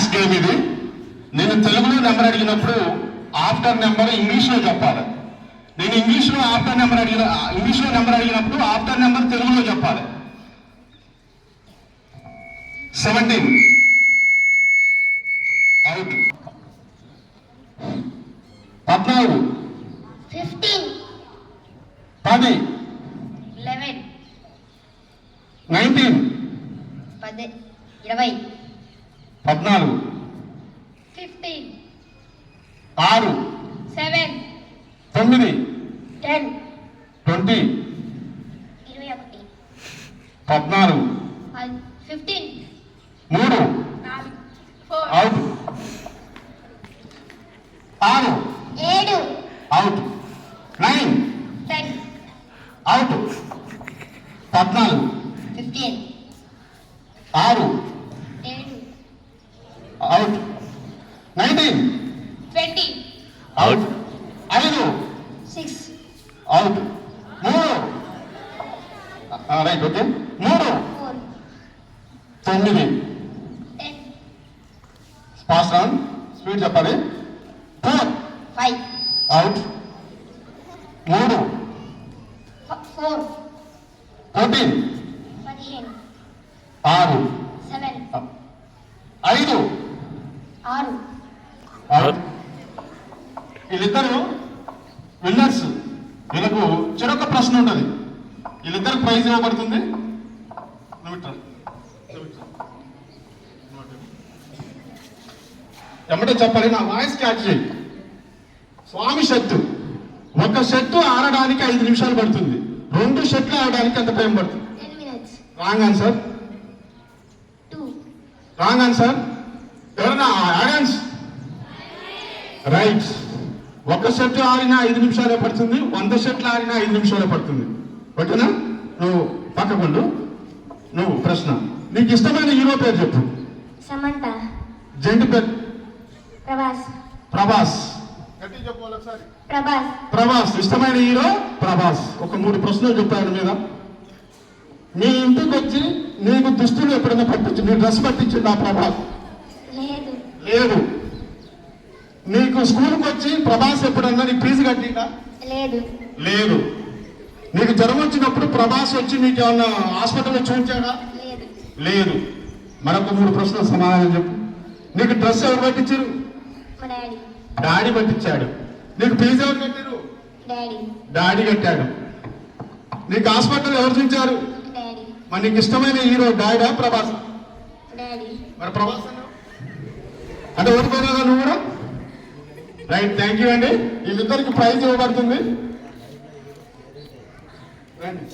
Maths game ఇది. నేను తెలుగులో నెంబర్ అడిగినప్పుడు ఆఫ్టర్ నెంబర్ ఇంగ్లీష్లో చెప్పాలి. నేను ఇంగ్లీష్లో నెంబర్ అడిగినప్పుడు ఆఫ్టర్ నెంబర్ తెలుగులో చెప్పాలి. 17 out. 14 15 10 11 19 20 14 15 6 7 9 10 20 21 14 15 3 4 out. 6 7 out. 9 10 out. 14 15 6 7 out. 19 20 out. 5 6 out. 3 right okay. 3 4 9 10 pass round speed చెప్పాలి. 4 5 అవుట్. 3 4 14 15 6 7 5 6 అవుట్. వీళ్ళిద్దరు విన్నర్స్. వీళ్ళకు చెరొక ప్రశ్న ఉంటుంది. వీళ్ళిద్దరికి ప్రైజ్ ఇవ్వబడుతుంది. ఎమ్మటే చెప్పాలి, నా వాయిస్ క్యాచ్ చేయి. స్వామి షర్టు, ఒక షర్టు ఆడడానికి 5 నిమిషాలు పడుతుంది. 2 షర్ట్లు ఆడడానికి ఎంత టైం పడుతుంది? 10 minutes wrong answer. 2 wrong answer. ఎవరైనా ఆడన్స్ రైట్. ఒక షర్ట్ ఆడినా 5 నిమిషాలే పడుతుంది. 100 షర్ట్లు ఆడినా 5 నిమిషాలే పడుతుంది. ఓకేనా? నువ్వు పక్కకుండు. నువ్వు ప్రశ్న, నీకు ఇష్టమైన హీరో పేరు చెప్పు. సమంత జంటి పేరు. ప్రభాస్ ప్రభాస్. ప్రభాస్ ప్రభాస్ ఇష్టమైన హీరో ప్రభాస్. ఒక 3 ప్రశ్నలు చెప్పారు మీద. నీ ఇంటికి వచ్చి నీకు దుస్తులు ఎప్పుడైనా పట్టించి నీ డ్రెస్ పట్టించింది ఆ ప్రభాస్? లేదు లేదు. నీకు స్కూల్కి వచ్చి ప్రభాస్ ఎప్పుడన్నా నీకు ఫీజు కట్టిందా? లేదు లేదు. నీకు జ్వరం వచ్చినప్పుడు ప్రభాస్ వచ్చి నీకు ఏమన్నా హాస్పిటల్లో చూపించాడా? లేదు లేదు. మరొక 3 ప్రశ్నలు సమాధానం చెప్పు. నీకు డ్రెస్ ఎవరు పట్టించారు? మా డాడీ డాడీ పట్టించాడు. నీకు ఫీజు ఎవరు కట్టారు? డాడీ డాడీ కట్టాడు. నీకు హాస్పిటల్ ఎవరు చూపించారు? డాడీ మరి నీకు ఇష్టమైన హీరో డాడీ ప్రభాస్? డాడీ మరి ప్రభాస్ అంటే ఓడిపోయినా నువ్వు కూడా? రైట్, థ్యాంక్ యూ అండి. వీళ్ళిద్దరికి ప్రైజ్ ఇవ్వబడుతుంది. రండి.